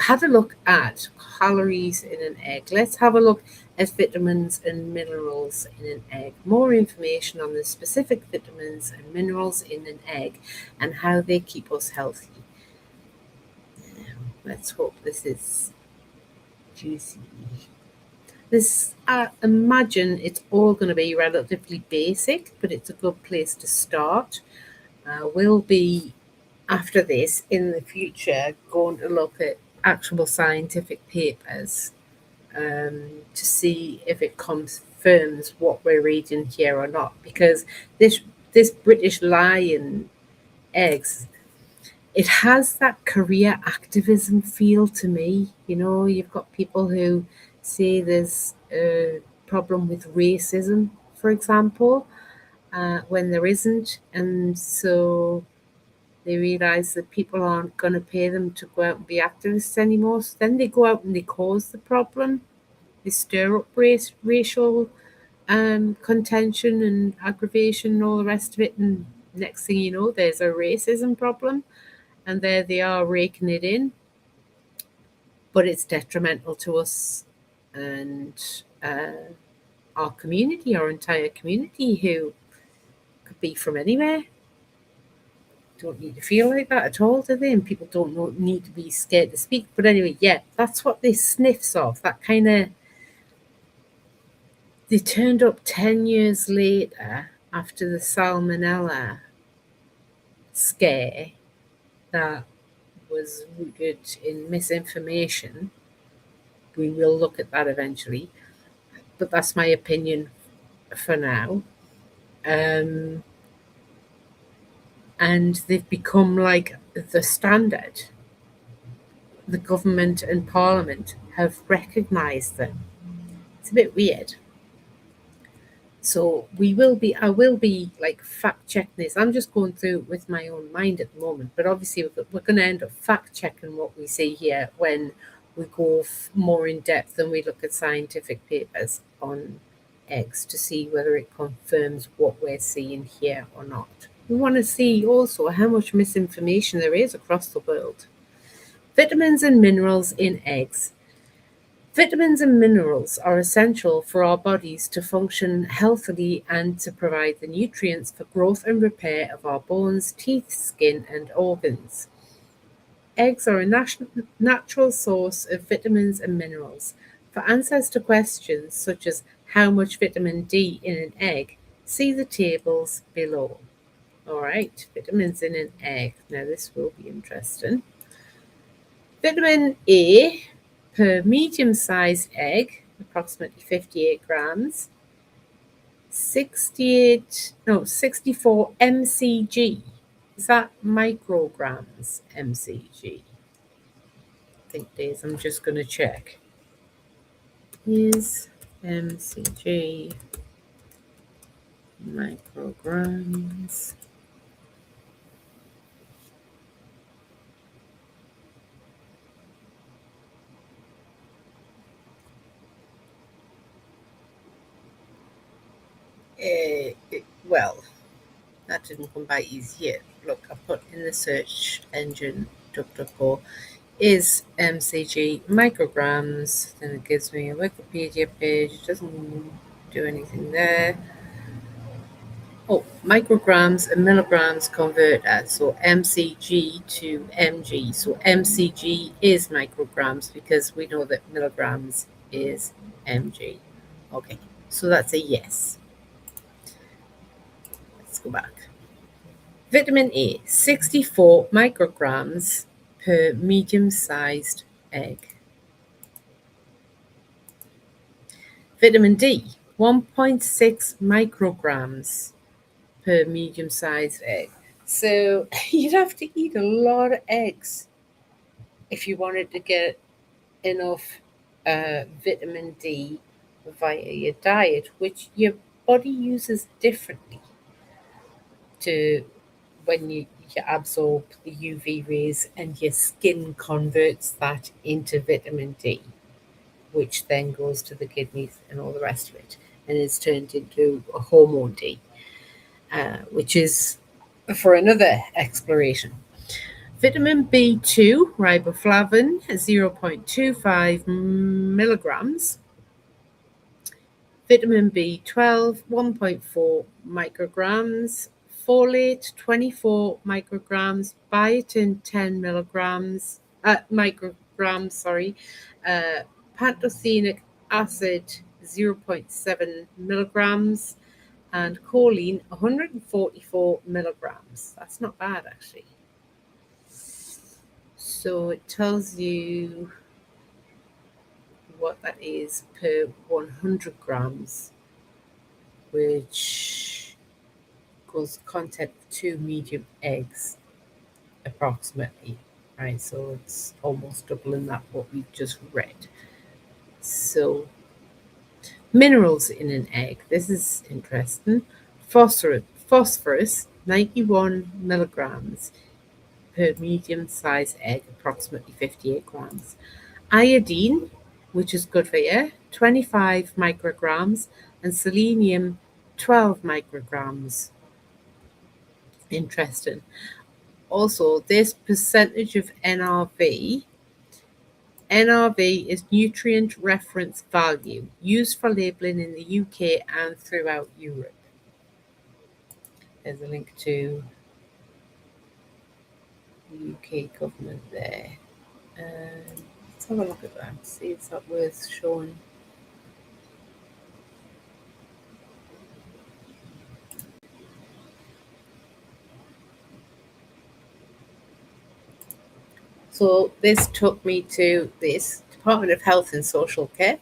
had a look at calories in an egg. Let's have a look at vitamins and minerals in an egg. More information on the specific vitamins and minerals in an egg and how they keep us healthy. Let's hope this is juicy. This, I imagine it's all going to be relatively basic, but it's a good place to start. We'll be, after this, in the future, going to look at actual scientific papers to see if it confirms what we're reading here or not. Because this British Lion eggs, it has that career activism feel to me. You know, you've got people who say there's a problem with racism, for example, when there isn't. And so they realize that people aren't going to pay them to go out and be activists anymore. So then they go out and they cause the problem. They stir up racial contention and aggravation and all the rest of it. And next thing you know, there's a racism problem. And there they are raking it in. But it's detrimental to us and our community, our entire community, who could be from anywhere. Don't need to feel like that at all, do they? And people don't need to be scared to speak. But anyway, yeah, that's what this sniffs of. That kind of... They turned up 10 years later after the salmonella scare that was rooted in misinformation. We will look at that eventually. But that's my opinion for now. And they've become like the standard. The government and Parliament have recognised them. It's a bit weird. So I will be like fact checking this. I'm just going through it with my own mind at the moment, but obviously we're going to end up fact checking what we see here when we go more in depth and we look at scientific papers on eggs to see whether it confirms what we're seeing here or not. We want to see also how much misinformation there is across the world. Vitamins and minerals in eggs. Vitamins and minerals are essential for our bodies to function healthily and to provide the nutrients for growth and repair of our bones, teeth, skin, and organs. Eggs are a natural source of vitamins and minerals. For answers to questions such as how much vitamin D in an egg, see the tables below. All right, vitamins in an egg. Now this will be interesting. Vitamin A per medium-sized egg, approximately 58 grams, 64 mcg. Is that micrograms mcg? I think it is. I'm just going to check. Is mcg micrograms? Well, that didn't come by easy yet. Look, I put in the search engine DuckDuckGo is mcg micrograms. Then it gives me a Wikipedia page. It doesn't do anything there. Oh, micrograms and milligrams converter. So mcg to mg. So mcg is micrograms because we know that milligrams is mg. Okay, so that's a yes. Let's go back. Vitamin A, 64 micrograms per medium-sized egg. Vitamin D, 1.6 micrograms per medium-sized egg. So you'd have to eat a lot of eggs if you wanted to get enough vitamin D via your diet, which your body uses differently to when you absorb the UV rays and your skin converts that into vitamin D, which then goes to the kidneys and all the rest of it, and is turned into a hormone D, which is for another exploration. Vitamin B2, riboflavin, 0.25 milligrams. Vitamin B12, 1.4 micrograms. Folate, 24 micrograms. Biotin, 10 micrograms, sorry. Pantothenic acid, 0.7 milligrams. And choline, 144 milligrams. That's not bad, actually. So it tells you what that is per 100 grams, which goes content of 2 medium eggs approximately, right? So it's almost doubling that what we've just read. So minerals in an egg, this is interesting. Phosphorus 91 milligrams per medium sized egg, approximately 58 grams. Iodine, which is good for you, 25 micrograms, and selenium, 12 micrograms. Interesting. Also, this percentage of NRV is nutrient reference value, used for labeling in the UK and throughout Europe. There's a link to the UK government there. Let's have a look at that, see if that's worth showing. So this took me to this Department of Health and Social Care,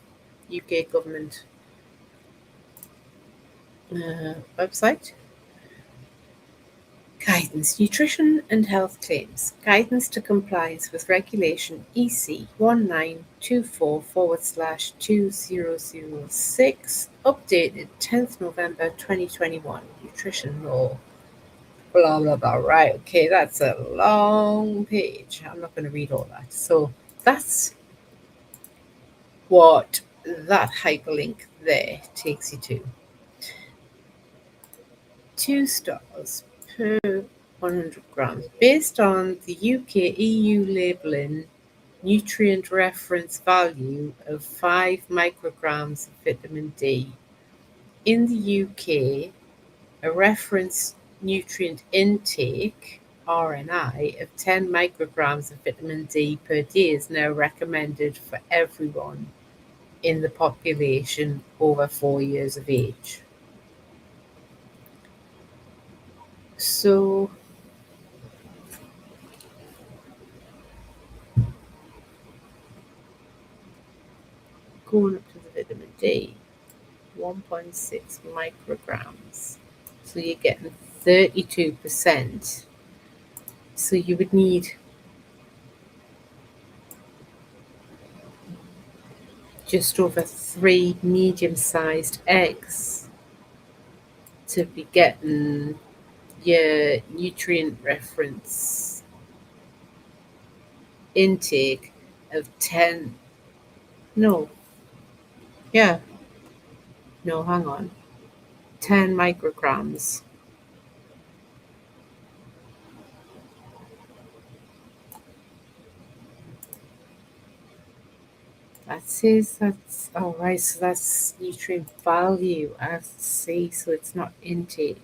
UK government website. Guidance, Nutrition and Health Claims. Guidance to compliance with Regulation EC 1924/2006, updated 10th November 2021. Nutrition Law. Blah, blah, blah. Right, okay, that's a long page. I'm not going to read all that. So that's what that hyperlink there takes you to. 2 stars per 100 grams. Based on the UK EU labelling nutrient reference value of 5 micrograms of vitamin D. In the UK, a reference nutrient intake RNI of 10 micrograms of vitamin D per day is now recommended for everyone in the population over 4 years of age. So going up to the vitamin D, 1.6 micrograms. So you're getting 32%. So you would need just over 3 medium-sized eggs to be getting your nutrient reference intake of 10. No. Yeah. No, hang on. 10 micrograms. That says that's all right. So that's nutrient value. I see. So it's not intake.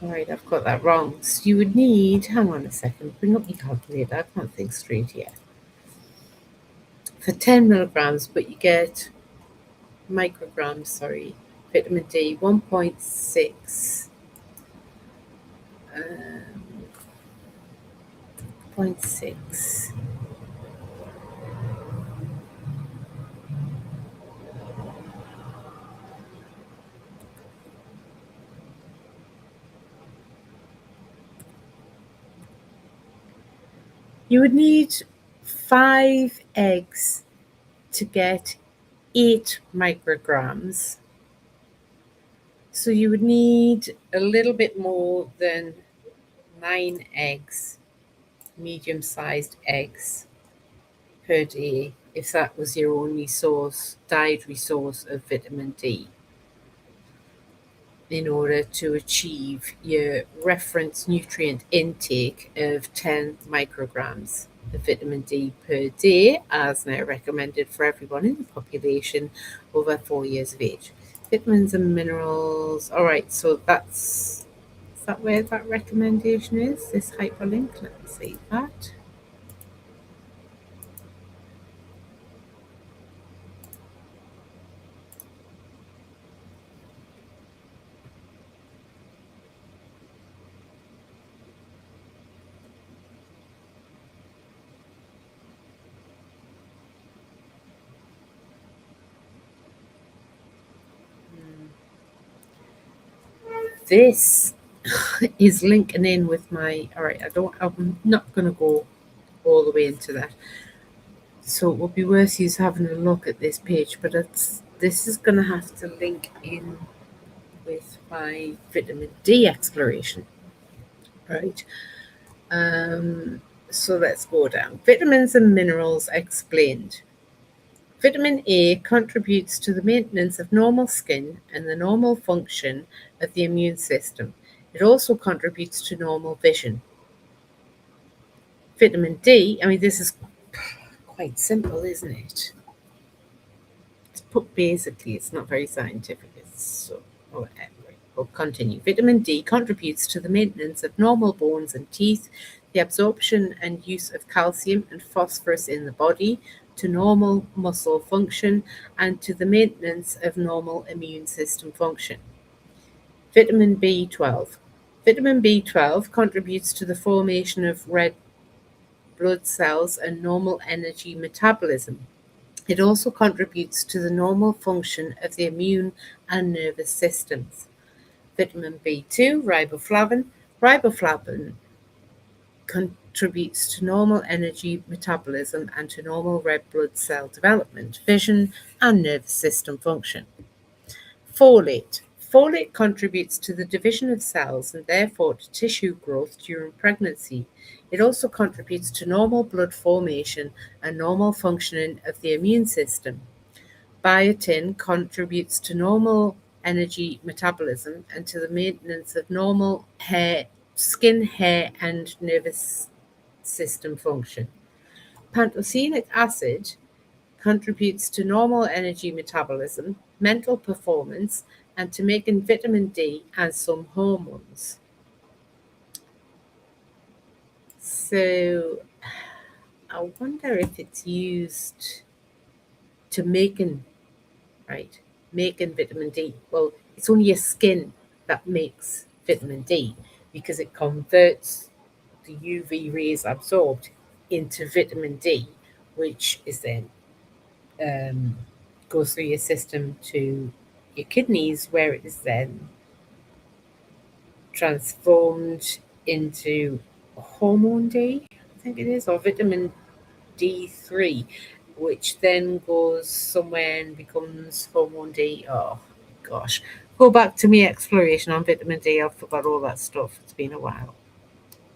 All right, I've got that wrong. So you would need, hang on a second, bring up your calculator. I can't think straight here. For 10 milligrams, but you get micrograms, sorry, vitamin D, 1.6. 0.6. You would need 5 eggs to get 8 micrograms. So you would need a little bit more than 9 eggs, medium-sized eggs per day, if that was your only dietary source of vitamin D. in order to achieve your reference nutrient intake of 10 micrograms of vitamin D per day, as now recommended for everyone in the population over 4 years of age. Vitamins and minerals. All right, so is that where that recommendation is? This hyperlink. Let me see that. This is linking in with my. All right, I'm not going to go all the way into that. So it would be worth you having a look at this page, but this is going to have to link in with my vitamin D exploration, right? Um, so let's go down. Vitamins and minerals explained. Vitamin A contributes to the maintenance of normal skin and the normal function of the immune system. It also contributes to normal vision. Vitamin D, I mean, this is quite simple, isn't it? It's put basically, it's not very scientific. It's so, oh, anyway, we'll continue. Vitamin D contributes to the maintenance of normal bones and teeth, the absorption and use of calcium and phosphorus in the body, to normal muscle function, and to the maintenance of normal immune system function. Vitamin B12. Vitamin B12 contributes to the formation of red blood cells and normal energy metabolism. It also contributes to the normal function of the immune and nervous systems. Vitamin B2, riboflavin. Riboflavin contributes to normal energy metabolism and to normal red blood cell development, vision, and nervous system function. Folate. Folate contributes to the division of cells and therefore to tissue growth during pregnancy. It also contributes to normal blood formation and normal functioning of the immune system. Biotin contributes to normal energy metabolism and to the maintenance of normal skin, hair, and nervous system function. Pantothenic acid contributes to normal energy metabolism, mental performance, and to making vitamin D and some hormones. So I wonder if it's used to making, right, making vitamin D. Well, it's only your skin that makes vitamin D because it converts the UV rays absorbed into vitamin D, which is then um, goes through your system to your kidneys, where it is then transformed into hormone D, I think it is, or vitamin D3, which then goes somewhere and becomes hormone D. Oh, gosh. Go back to me exploration on vitamin D. I've forgot all that stuff. It's been a while.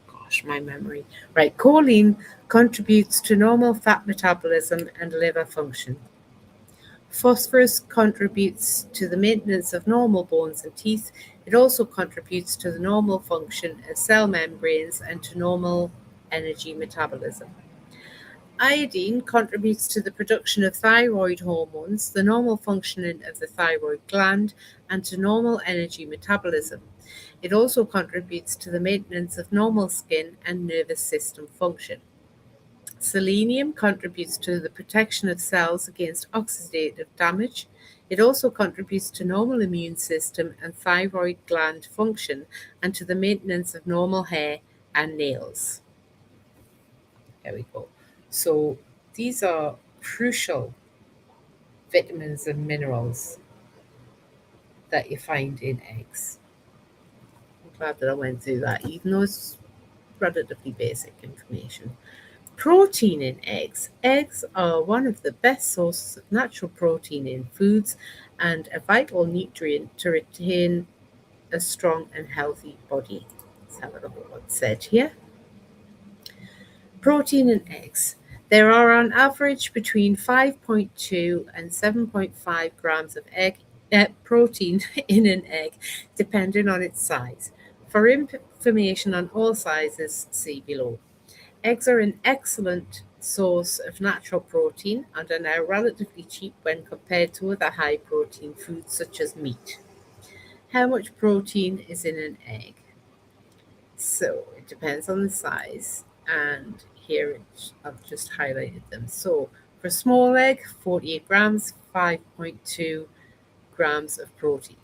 Gosh, my memory. Right, choline contributes to normal fat metabolism and liver function. Phosphorus contributes to the maintenance of normal bones and teeth. It also contributes to the normal function of cell membranes and to normal energy metabolism. Iodine contributes to the production of thyroid hormones, the normal functioning of the thyroid gland, and to normal energy metabolism. It also contributes to the maintenance of normal skin and nervous system function. Selenium contributes to the protection of cells against oxidative damage. It also contributes to normal immune system and thyroid gland function and to the maintenance of normal hair and nails. There we go. So these are crucial vitamins and minerals that you find in eggs. I'm glad that I went through that, even though it's relatively basic information. Protein in eggs. Eggs are one of the best sources of natural protein in foods and a vital nutrient to retain a strong and healthy body. Let's have a look at what's said here. Protein in eggs. There are on average between 5.2 and 7.5 grams of egg protein in an egg, depending on its size. For information on all sizes, see below. Eggs are an excellent source of natural protein and are now relatively cheap when compared to other high protein foods such as meat. How much protein is in an egg? So it depends on the size, and here I've just highlighted them. So for a small egg, 48 grams, 5.2 grams of protein.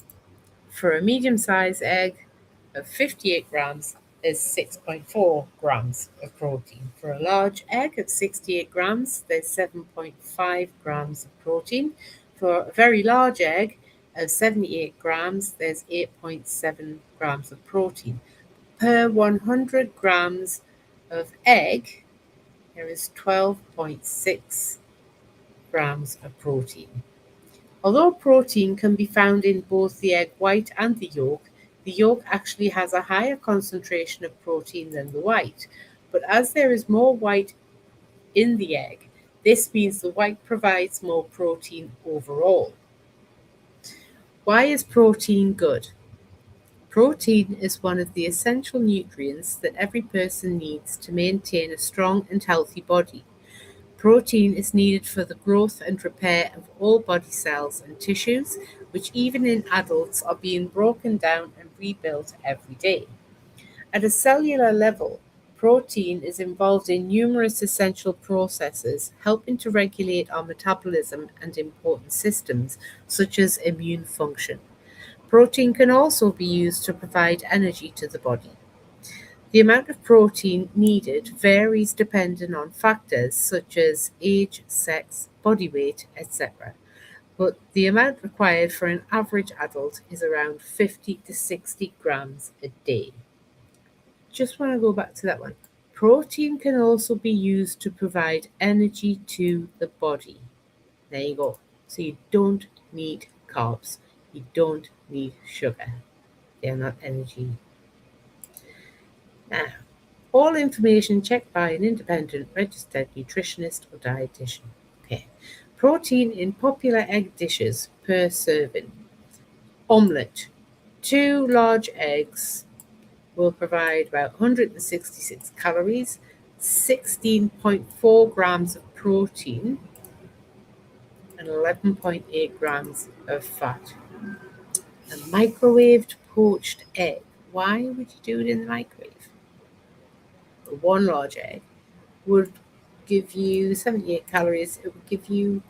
For a medium sized egg of 58 grams is 6.4 grams of protein. For a large egg of 68 grams, there's 7.5 grams of protein. For a very large egg of 78 grams, there's 8.7 grams of protein. Per 100 grams of egg, there is 12.6 grams of protein. Although protein can be found in both the egg white and the yolk actually has a higher concentration of protein than the white. But as there is more white in the egg, this means the white provides more protein overall. Why is protein good? Protein is one of the essential nutrients that every person needs to maintain a strong and healthy body. Protein is needed for the growth and repair of all body cells and tissues, which even in adults are being broken down and rebuilt every day. At a cellular level, protein is involved in numerous essential processes, helping to regulate our metabolism and important systems, such as immune function. Protein can also be used to provide energy to the body. The amount of protein needed varies depending on factors such as age, sex, body weight, etc. But the amount required for an average adult is around 50 to 60 grams a day. Just want to go back to that one. Protein can also be used to provide energy to the body. There you go. So you don't need carbs. You don't need sugar. They're not energy. Now, all information checked by an independent registered nutritionist or dietitian. Okay. Protein in popular egg dishes per serving. Omelette. 2 large eggs will provide about 166 calories, 16.4 grams of protein, and 11.8 grams of fat. A microwaved poached egg. Why would you do it in the microwave? One large egg would give you 78 calories. It would give you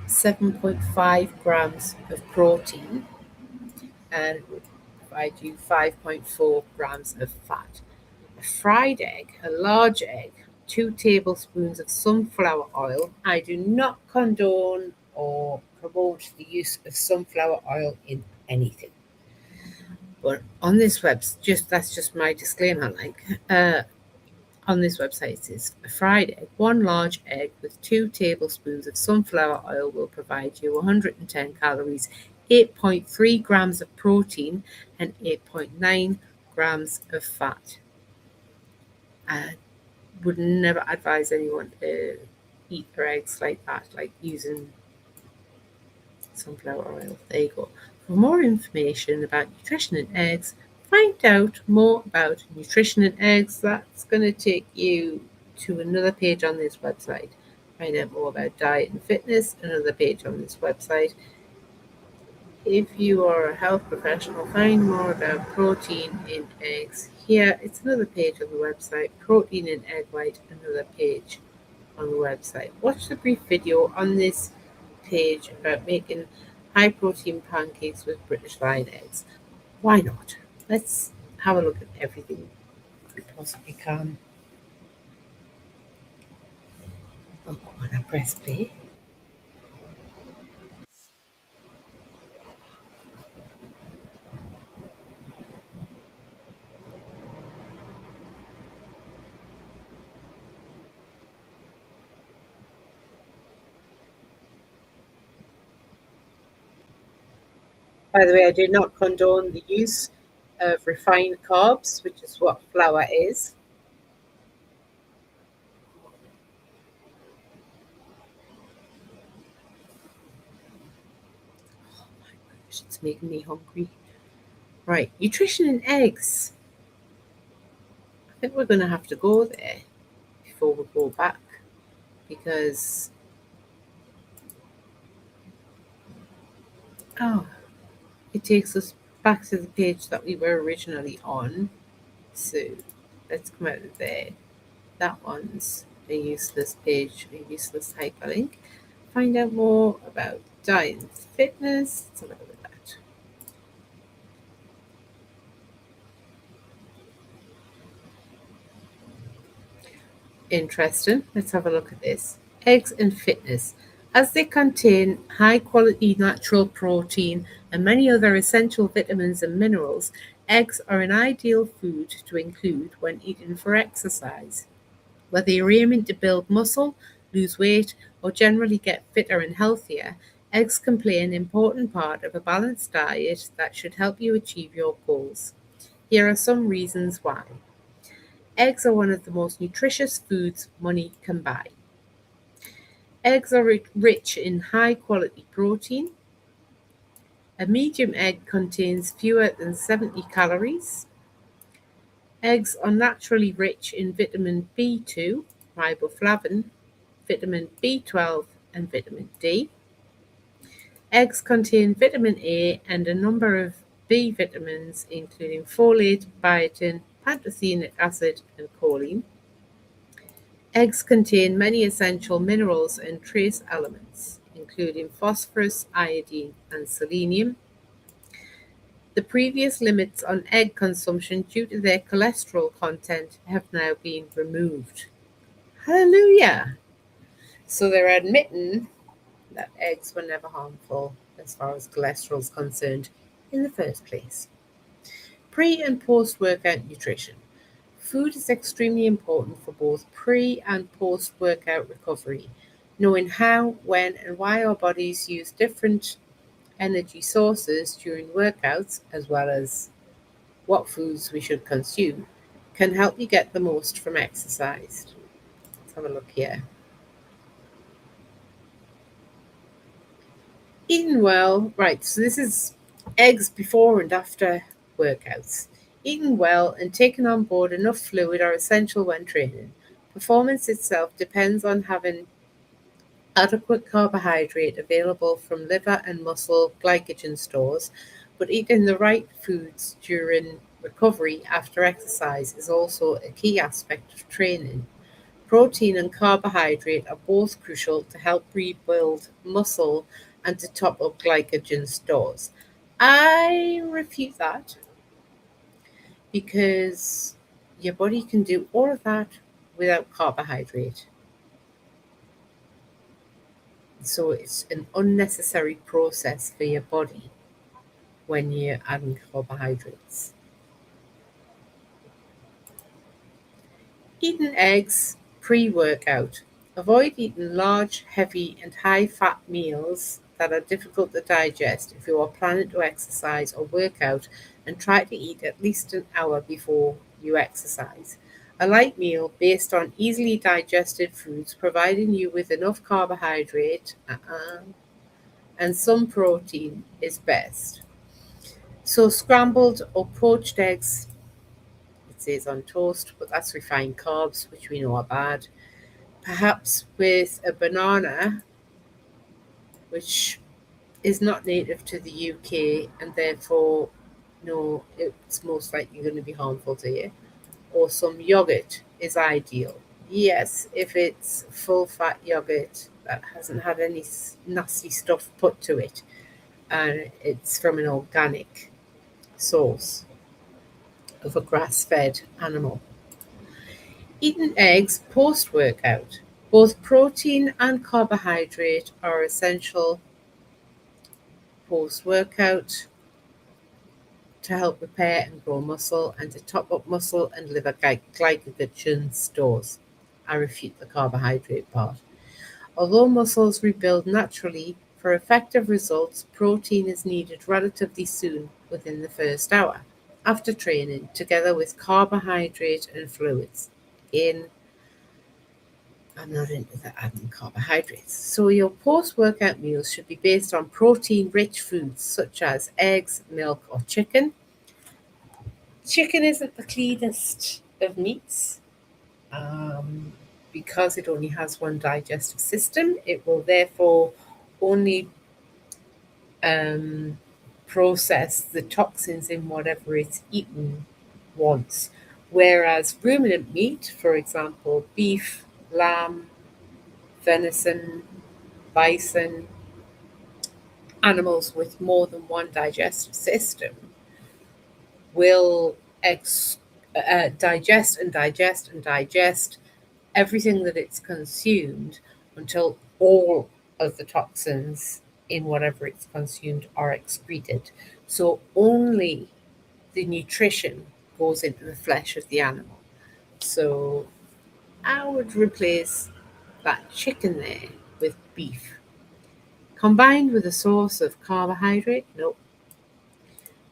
7.5 grams of protein and it would provide you 5.4 grams of fat. A fried egg, a large egg, 2 tablespoons of sunflower oil. I do not condone or promote the use of sunflower oil in anything. But on this website, that's just my disclaimer. On this website, it says a fried egg, 1 large egg with 2 tablespoons of sunflower oil will provide you 110 calories, 8.3 grams of protein, and 8.9 grams of fat. I would never advise anyone to eat their eggs like that, like using sunflower oil. There you go. For more information about nutrition in eggs, find out more about nutrition in eggs. That's going to take you to another page on this website. Find out more about diet and fitness, another page on this website. If you are a health professional, find more about protein in eggs. Here, it's another page on the website. Protein in egg white, another page on the website. Watch the brief video on this page about making high protein pancakes with British line eggs. Why not? Let's have a look at everything we possibly can. I'm going to press play. By the way, I do not condone the use of refined carbs, which is what flour is. gosh, it's making me hungry. Right, nutrition in eggs. I think we're going to have to go there before we go back because, oh, it takes us back to the page that we were originally on. So let's come out of there. That one's a useless page, a useless hyperlink. Find out more about diet and fitness. Let's have a look at that. Interesting. Let's have a look at this. Eggs and fitness. As they contain high quality natural protein and many other essential vitamins and minerals, eggs are an ideal food to include when eaten for exercise. Whether you're aiming to build muscle, lose weight, or generally get fitter and healthier, eggs can play an important part of a balanced diet that should help you achieve your goals. Here are some reasons why. Eggs are one of the most nutritious foods money can buy. Eggs are rich in high quality protein. A medium egg contains fewer than 70 calories. Eggs are naturally rich in vitamin B2, riboflavin, vitamin B12, and vitamin D. Eggs contain vitamin A and a number of B vitamins, including folate, biotin, pantothenic acid, and choline. Eggs contain many essential minerals and trace elements, including phosphorus, iodine, and selenium. The previous limits on egg consumption due to their cholesterol content have now been removed. Hallelujah! So they're admitting that eggs were never harmful as far as cholesterol is concerned in the first place. Pre and post workout nutrition. Food is extremely important for both pre and post workout recovery. Knowing how, when, and why our bodies use different energy sources during workouts, as well as what foods we should consume, can help you get the most from exercise. Let's have a look here. Eating well, right, so this is eggs before and after workouts. Eating well and taking on board enough fluid are essential when training. Performance itself depends on having adequate carbohydrate available from liver and muscle glycogen stores, but eating the right foods during recovery after exercise is also a key aspect of training. Protein and carbohydrate are both crucial to help rebuild muscle and to top up glycogen stores. I refute that because your body can do all of that without carbohydrate. So it's an unnecessary process for your body when you're adding carbohydrates. Eating eggs pre-workout. Avoid eating large, heavy, and high-fat meals that are difficult to digest if you are planning to exercise or work out, and try to eat at least an hour before you exercise. A light meal based on easily digested foods providing you with enough carbohydrate and some protein is best. So scrambled or poached eggs, it says on toast, but that's refined carbs, which we know are bad. Perhaps with a banana, which is not native to the UK and therefore, no, it's most likely going to be harmful to you. Or some yogurt is ideal. Yes, if it's full fat yogurt that hasn't had any nasty stuff put to it and it's from an organic source of a grass fed animal. Eating eggs post workout. Both protein and carbohydrate are essential post workout to help repair and grow muscle and to top up muscle and liver glycogen stores. I refute the carbohydrate part. Although muscles rebuild naturally, for effective results, protein is needed relatively soon within the first hour after training, together with carbohydrate and fluids. In I'm not into the adding carbohydrates. So your post-workout meals should be based on protein-rich foods such as eggs, milk, or chicken. Chicken isn't the cleanest of meats. Um, because it only has one digestive system, it will therefore only um, process the toxins in whatever it's eaten once. Whereas ruminant meat, for example, beef, lamb, venison, bison, animals with more than one digestive system will digest and digest and digest everything that it's consumed until all of the toxins in whatever it's consumed are excreted. So only the nutrition goes into the flesh of the animal. So I would replace that chicken there with beef. Combined with a source of carbohydrate? Nope.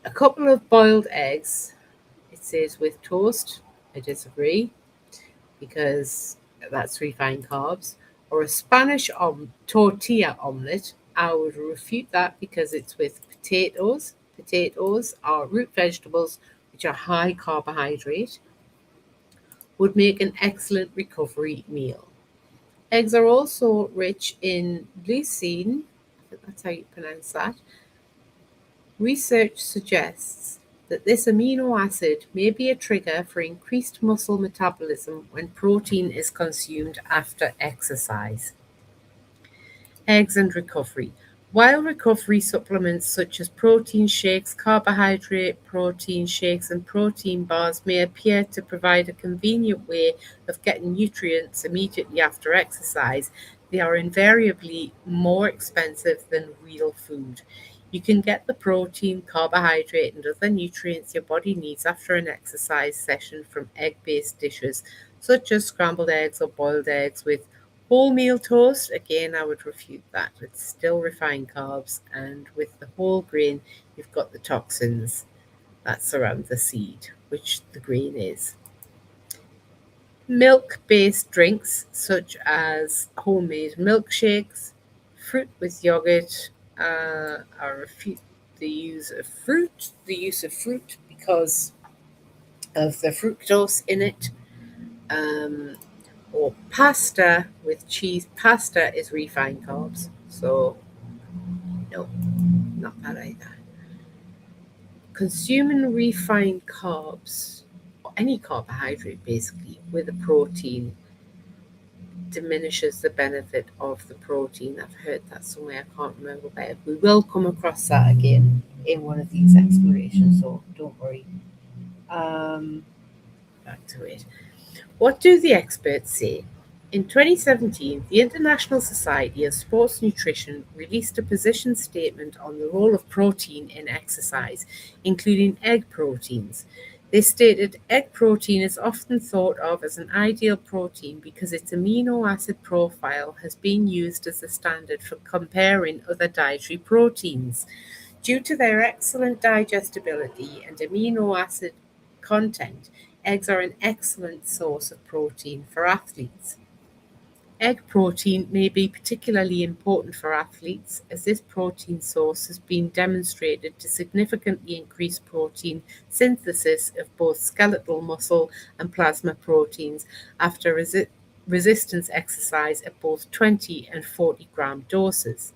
A couple of boiled eggs, it says with toast. I disagree because that's refined carbs. Or a Spanish tortilla omelette. I would refute that because it's with potatoes. Potatoes are root vegetables which are high carbohydrate, would make an excellent recovery meal. Eggs are also rich in leucine, I think that's how you pronounce that. Research suggests that this amino acid may be a trigger for increased muscle metabolism when protein is consumed after exercise. Eggs and recovery. While recovery supplements such as protein shakes, carbohydrate protein shakes, and protein bars may appear to provide a convenient way of getting nutrients immediately after exercise, they are invariably more expensive than real food. You can get the protein, carbohydrate, and other nutrients your body needs after an exercise session from egg based dishes, such as scrambled eggs or boiled eggs with wholemeal toast. Again, I would refute that. It's still refined carbs, and with the whole grain, you've got the toxins that surround the seed, which the grain is. Milk based drinks, such as homemade milkshakes, fruit with yogurt, I refute the use of fruit because of the fructose in it. Um, or pasta with cheese. Pasta is refined carbs, so no, not that either. Consuming refined carbs, or any carbohydrate basically, with a protein diminishes the benefit of the protein. I've heard that somewhere, I can't remember where. We will come across that again in one of these explorations, so don't worry. Um, Back to it. What do the experts say? In 2017, the International Society of Sports Nutrition released a position statement on the role of protein in exercise, including egg proteins. They stated egg protein is often thought of as an ideal protein because its amino acid profile has been used as a standard for comparing other dietary proteins. Due to their excellent digestibility and amino acid content, eggs are an excellent source of protein for athletes. Egg protein may be particularly important for athletes as this protein source has been demonstrated to significantly increase protein synthesis of both skeletal muscle and plasma proteins after resistance exercise at both 20 and 40-gram doses.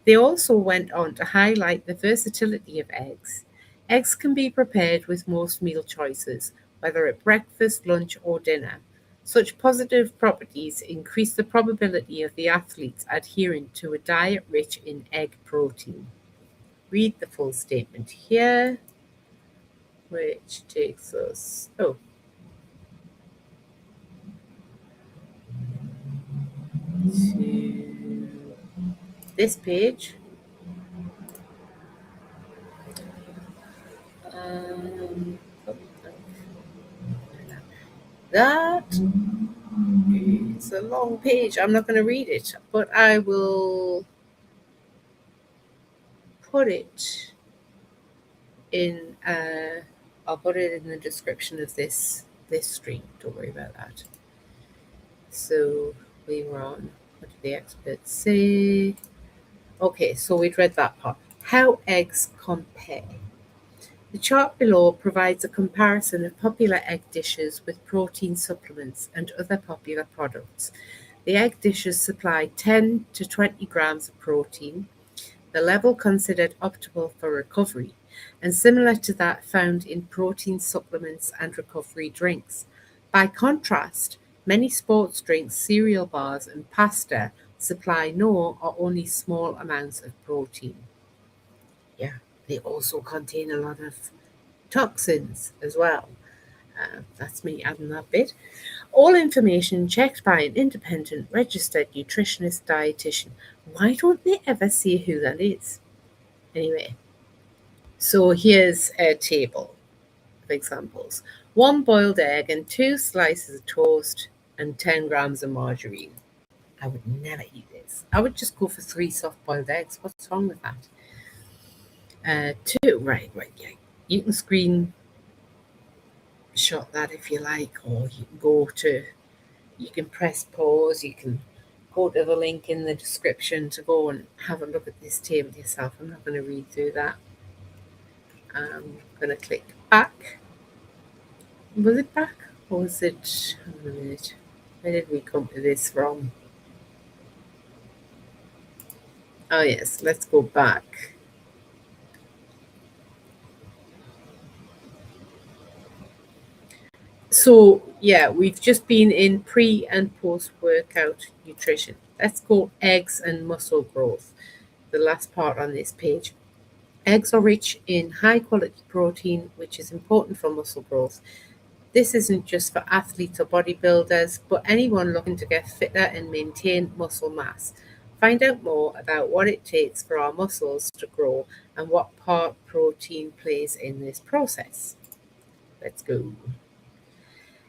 They also went on to highlight the versatility of eggs. Eggs can be prepared with most meal choices, whether at breakfast, lunch, or dinner. Such positive properties increase the probability of the athletes adhering to a diet rich in egg protein. Read the full statement here, which takes us to this page. Um, that it's a long page. I'm not going to read it, but I will put it in. I'll put it in the description of this stream. Don't worry about that. So we were on, what did the experts say? Okay, so we'd read that part. How eggs compare. The chart below provides a comparison of popular egg dishes with protein supplements and other popular products. The egg dishes supply 10 to 20 grams of protein, the level considered optimal for recovery, and similar to that found in protein supplements and recovery drinks. By contrast, many sports drinks, cereal bars, and pasta supply no or only small amounts of protein. Yeah, they also contain a lot of toxins as well. That's me adding that bit. All information checked by an independent registered nutritionist dietitian. Why don't they ever say who that is? Anyway, so here's a table of examples. 1 boiled egg and 2 slices of toast and 10 grams of margarine. I would never eat this. I would just go for 3 soft boiled eggs. What's wrong with that? 2, right, yeah. You can screenshot that if you like, or you can press pause, you can go to the link in the description to go and have a look at this table yourself. I'm not going to read through that. I'm going to click back. Was it back? Or was it, hang on a minute, where did we come to this from? Oh yes, let's go back. So yeah, we've just been in pre and post workout nutrition. Let's go eggs and muscle growth, the last part on this page. Eggs are rich in high quality protein, which is important for muscle growth. This isn't just for athletes or bodybuilders, but anyone looking to get fitter and maintain muscle mass. Find out more about what it takes for our muscles to grow and what part protein plays in this process. Let's go.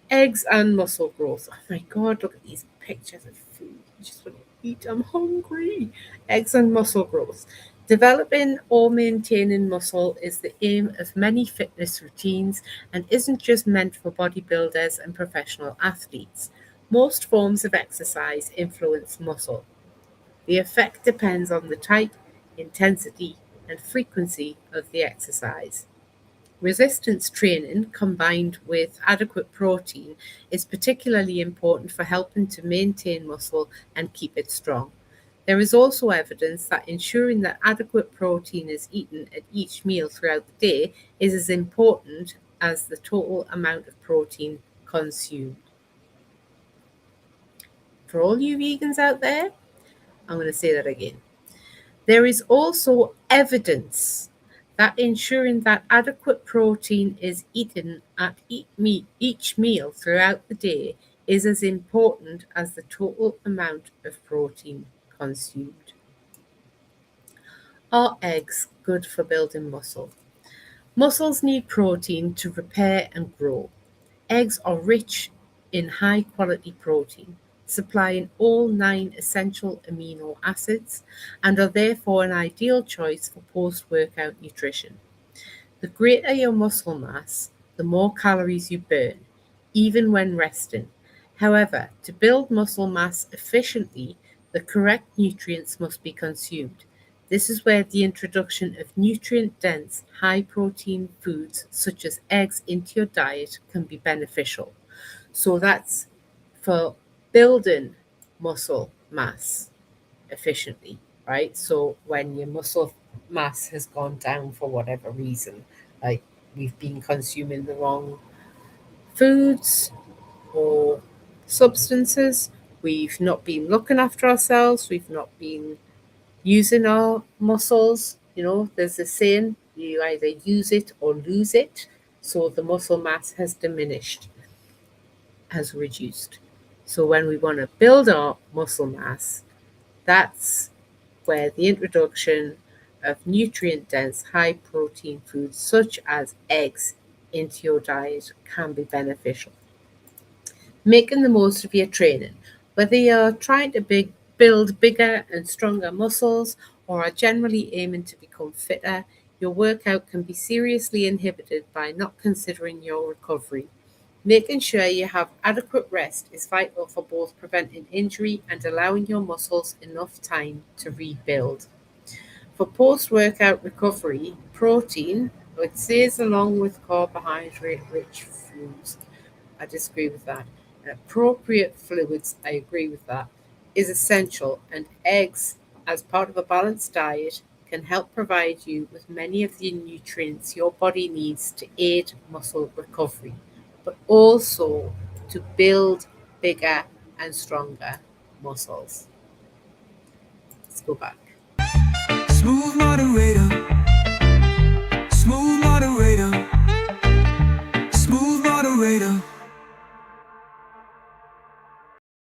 Eggs and muscle growth. Oh my god, look at these pictures of food. I just want to eat. I'm hungry. Eggs and muscle growth. Developing or maintaining muscle is the aim of many fitness routines and isn't just meant for bodybuilders and professional athletes. Most forms of exercise influence muscle. The effect depends on the type, intensity, and frequency of the exercise. Resistance training combined with adequate protein is particularly important for helping to maintain muscle and keep it strong. There is also evidence that ensuring that adequate protein is eaten at each meal throughout the day is as important as the total amount of protein consumed. For all you vegans out there, I'm going to say that again. There is also evidence that ensuring that adequate protein is eaten at each meal throughout the day is as important as the total amount of protein consumed. Are eggs good for building muscle? Muscles need protein to repair and grow. Eggs are rich in high quality protein, supplying all 9 essential amino acids, and are therefore an ideal choice for post workout nutrition. The greater your muscle mass, the more calories you burn, even when resting. However, to build muscle mass efficiently, the correct nutrients must be consumed. This is where the introduction of nutrient dense, high protein foods such as eggs into your diet can be beneficial. So that's for building muscle mass efficiently, right? So when your muscle mass has gone down for whatever reason, like we've been consuming the wrong foods or substances, we've not been looking after ourselves, we've not been using our muscles. You know, there's a saying, you either use it or lose it. So the muscle mass has diminished, has reduced. So when we want to build our muscle mass, that's where the introduction of nutrient dense, high protein foods such as eggs into your diet can be beneficial. Making the most of your training, whether you're trying to build bigger and stronger muscles or are generally aiming to become fitter, your workout can be seriously inhibited by not considering your recovery. Making sure you have adequate rest is vital for both preventing injury and allowing your muscles enough time to rebuild. For post-workout recovery, protein, it says along with carbohydrate-rich foods. I disagree with that. Appropriate fluids, I agree with that, is essential, and eggs, as part of a balanced diet, can help provide you with many of the nutrients your body needs to aid muscle recovery, but also to build bigger and stronger muscles. Let's go back. Smooth moderator,